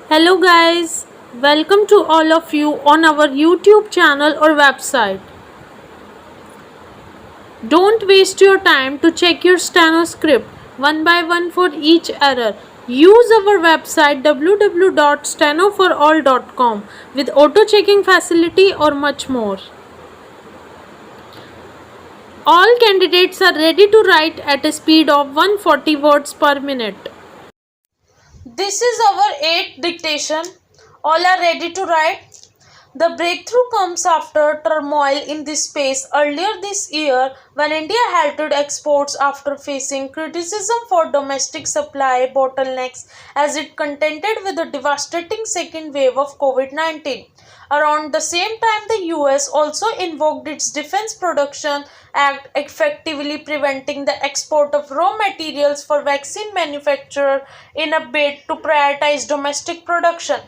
Hello guys, welcome to all of you on our YouTube channel or website. Don't waste your time to check your steno script one by one for each error. Use our website www.stenoforall.com with auto checking facility or much more. All candidates are ready to write at a speed of 140 words per minute. This is our 8th dictation. All are ready to write. The breakthrough comes after turmoil in this space earlier this year when India halted exports after facing criticism for domestic supply bottlenecks as it contended with a devastating second wave of COVID-19. Around the same time, the US also invoked its Defense Production Act, effectively preventing the export of raw materials for vaccine manufacture in a bid to prioritize domestic production.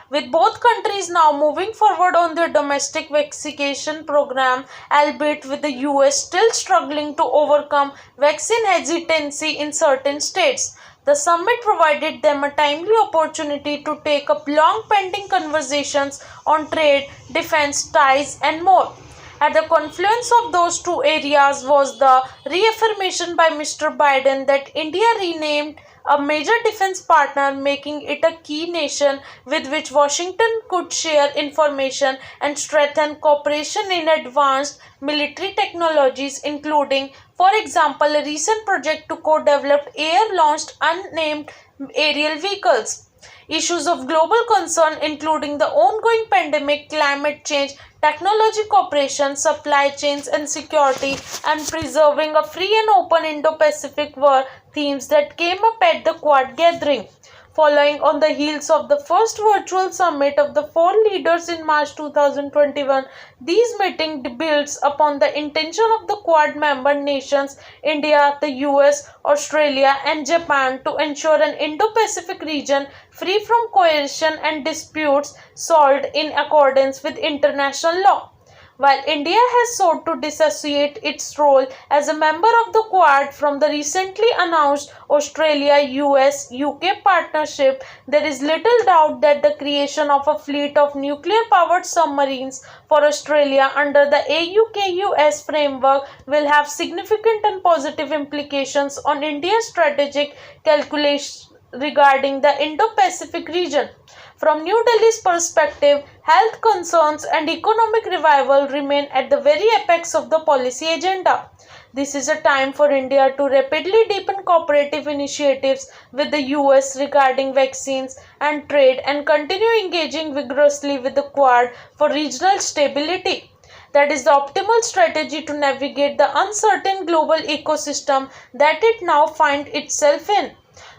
With both countries now moving forward on their domestic vaccination program, albeit with the US still struggling to overcome vaccine hesitancy in certain states. The summit provided them a timely opportunity to take up long pending conversations on trade, defense, ties, and more. At the confluence of those two areas was the reaffirmation by Mr. Biden that India renamed a major defense partner, making it a key nation with which Washington could share information and strengthen cooperation in advanced military technologies, including, for example, a recent project to co develop air launched unmanned aerial vehicles. Issues of global concern, including the ongoing pandemic, climate change, technology cooperation, supply chains and security, and preserving a free and open Indo Pacific, were themes that came up at the Quad gathering. Following on the heels of the first virtual summit of the four leaders in March 2021, these meetings builds upon the intention of the Quad member nations India, the US, Australia, and Japan to ensure an Indo-Pacific region free from coercion and disputes solved in accordance with international law. While India has sought to dissociate its role as a member of the Quad from the recently announced Australia US UK partnership, there is little doubt that the creation of a fleet of nuclear powered submarines for Australia under the AUKUS framework will have significant and positive implications on India's strategic calculations regarding the Indo Pacific region. From New Delhi's perspective, health concerns and economic revival remain at the very apex of the policy agenda. This is a time for India to rapidly deepen cooperative initiatives with the US regarding vaccines and trade and continue engaging vigorously with the Quad for regional stability. That is the optimal strategy to navigate the uncertain global ecosystem that it now finds itself in.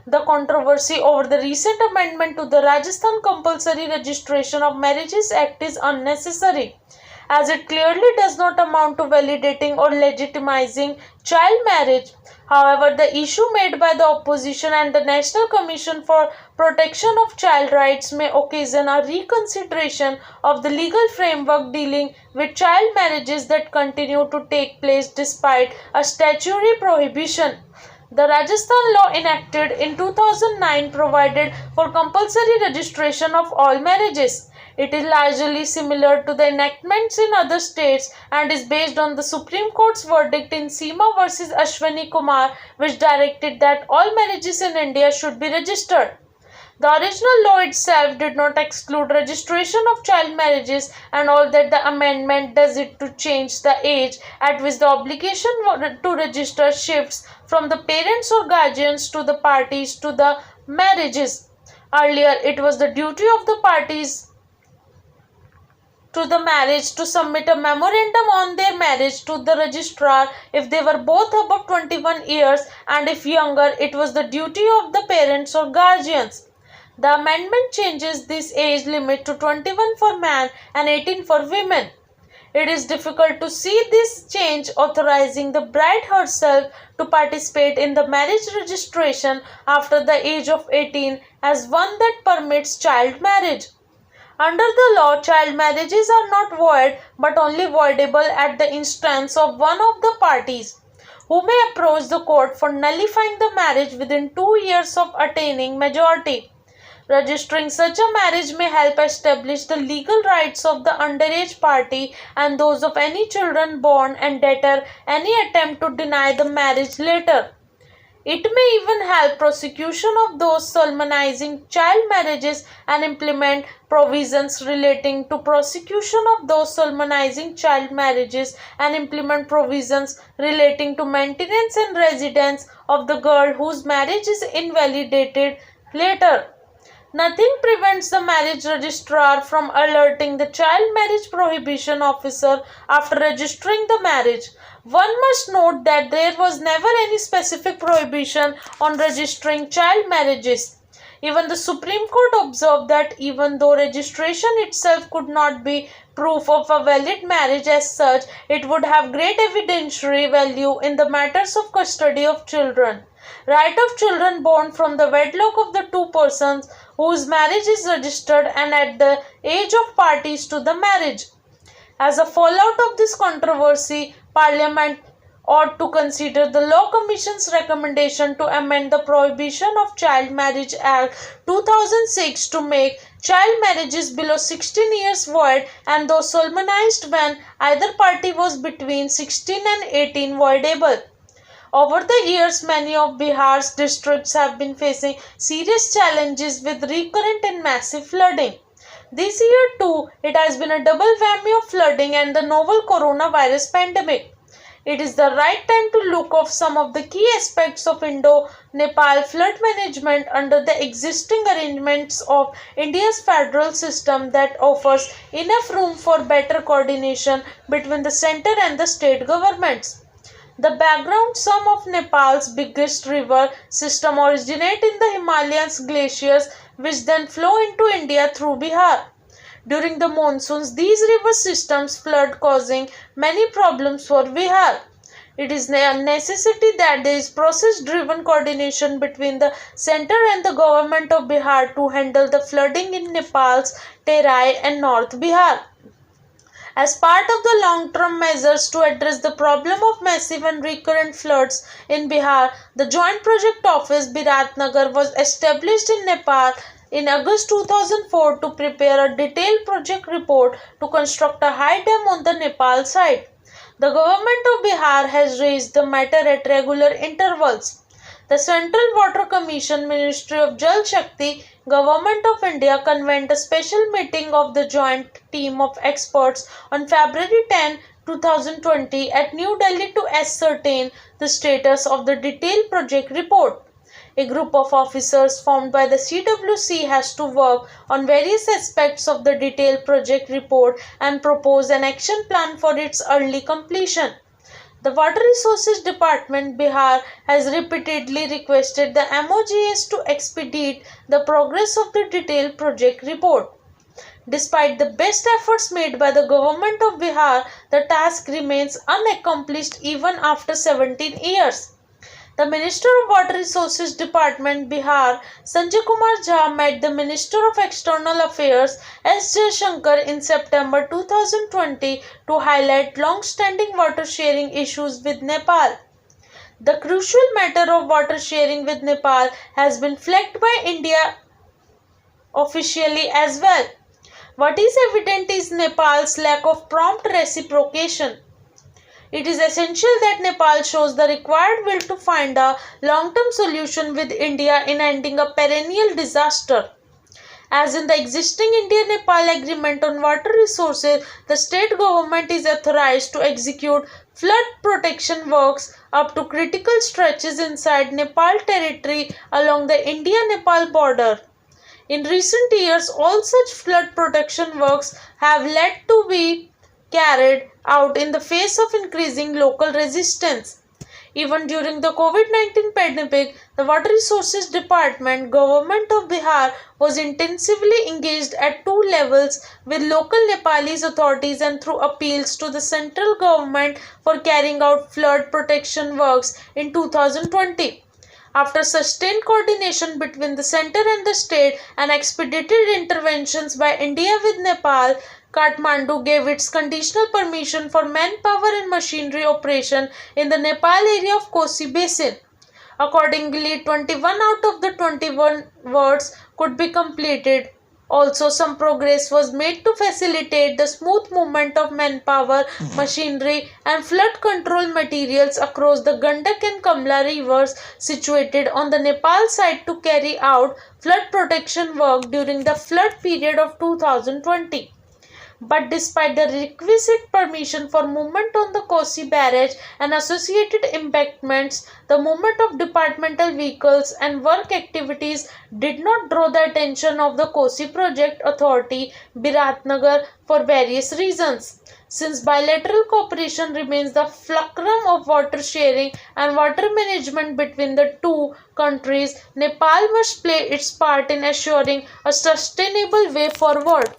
The controversy over the recent amendment to the Rajasthan Compulsory Registration of Marriages Act is unnecessary, as it clearly does not amount to validating or legitimizing child marriage. However, the issue made by the opposition and the National Commission for Protection of Child Rights may occasion a reconsideration of the legal framework dealing with child marriages that continue to take place despite a statutory prohibition. The Rajasthan law enacted in 2009 provided for compulsory registration of all marriages. It is largely similar to the enactments in other states and is based on the Supreme Court's verdict in Seema versus Ashwani Kumar, which directed that all marriages in India should be registered. The original law itself did not exclude registration of child marriages, and all that the amendment does is to change the age at which the obligation to register shifts from the parents or guardians to the parties to the marriages. Earlier, it was the duty of the parties to the marriage to submit a memorandum on their marriage to the registrar if they were both above 21 years, and if younger, it was the duty of the parents or guardians. The amendment changes this age limit to 21 for men and 18 for women. It is difficult to see this change authorizing the bride herself to participate in the marriage registration after the age of 18 as one that permits child marriage. Under the law, child marriages are not void but only voidable at the instance of one of the parties, who may approach the court for nullifying the marriage within 2 years of attaining majority. Registering such a marriage may help establish the legal rights of the underage party and those of any children born and deter any attempt to deny the marriage later. It may even help prosecution of those solemnizing child marriages and implement provisions relating to prosecution of those solemnizing child marriages and implement provisions relating to maintenance and residence of the girl whose marriage is invalidated later. Nothing prevents the marriage registrar from alerting the child marriage prohibition officer after registering the marriage. One must note that there was never any specific prohibition on registering child marriages. Even the Supreme Court observed that even though registration itself could not be proof of a valid marriage as such, it would have great evidentiary value in the matters of custody of children. Right of children born from the wedlock of the two persons whose marriage is registered and at the age of parties to the marriage. As a fallout of this controversy, Parliament ought to consider the Law Commission's recommendation to amend the Prohibition of Child Marriage Act 2006 to make child marriages below 16 years void and those solemnized when either party was between 16 and 18 voidable. Over the years, many of Bihar's districts have been facing serious challenges with recurrent and massive flooding. This year too, it has been a double whammy of flooding and the novel coronavirus pandemic. It is the right time to look at some of the key aspects of Indo-Nepal flood management under the existing arrangements of India's federal system that offers enough room for better coordination between the center and the state governments. The background: some of Nepal's biggest river system originate in the Himalayan glaciers which then flow into India through Bihar. During the monsoons, these river systems flood, causing many problems for Bihar. It is a necessity that there is process-driven coordination between the center and the government of Bihar to handle the flooding in Nepal's Terai and North Bihar. As part of the long-term measures to address the problem of massive and recurrent floods in Bihar, the Joint Project Office Biratnagar was established in Nepal in August 2004 to prepare a detailed project report to construct a high dam on the Nepal side. The government of Bihar has raised the matter at regular intervals. The Central Water Commission, Ministry of Jal Shakti, Government of India convened a special meeting of the joint team of experts on February 10, 2020 at New Delhi to ascertain the status of the detailed project report. A group of officers formed by the CWC has to work on various aspects of the detailed project report and propose an action plan for its early completion. The Water Resources Department, Bihar, has repeatedly requested the MOGS to expedite the progress of the detailed project report. Despite the best efforts made by the government of Bihar, the task remains unaccomplished even after 17 years. The Minister of Water Resources Department, Bihar, Sanjay Kumar Jha, met the Minister of External Affairs, S. Jaishankar, in September 2020 to highlight long-standing water sharing issues with Nepal. The crucial matter of water sharing with Nepal has been flagged by India officially as well. What is evident is Nepal's lack of prompt reciprocation. It is essential that Nepal shows the required will to find a long-term solution with India in ending a perennial disaster. As in the existing India-Nepal Agreement on Water Resources, the state government is authorized to execute flood protection works up to critical stretches inside Nepal territory along the India-Nepal border. In recent years, all such flood protection works have led to be carried out in the face of increasing local resistance. Even during the COVID-19 pandemic, the Water Resources Department, Government of Bihar, was intensively engaged at two levels with local Nepalese authorities and through appeals to the central government for carrying out flood protection works in 2020. After sustained coordination between the center and the state and expedited interventions by India with Nepal, Kathmandu gave its conditional permission for manpower and machinery operation in the Nepal area of Kosi Basin. Accordingly, 21 out of the 21 works could be completed. Also, some progress was made to facilitate the smooth movement of manpower, machinery, and flood control materials across the Gandak and Kamla rivers situated on the Nepal side to carry out flood protection work during the flood period of 2020. But despite the requisite permission for movement on the Kosi barrage and associated embankments, the movement of departmental vehicles and work activities did not draw the attention of the Kosi Project Authority, Biratnagar, for various reasons. Since bilateral cooperation remains the fulcrum of water sharing and water management between the two countries, Nepal must play its part in assuring a sustainable way forward.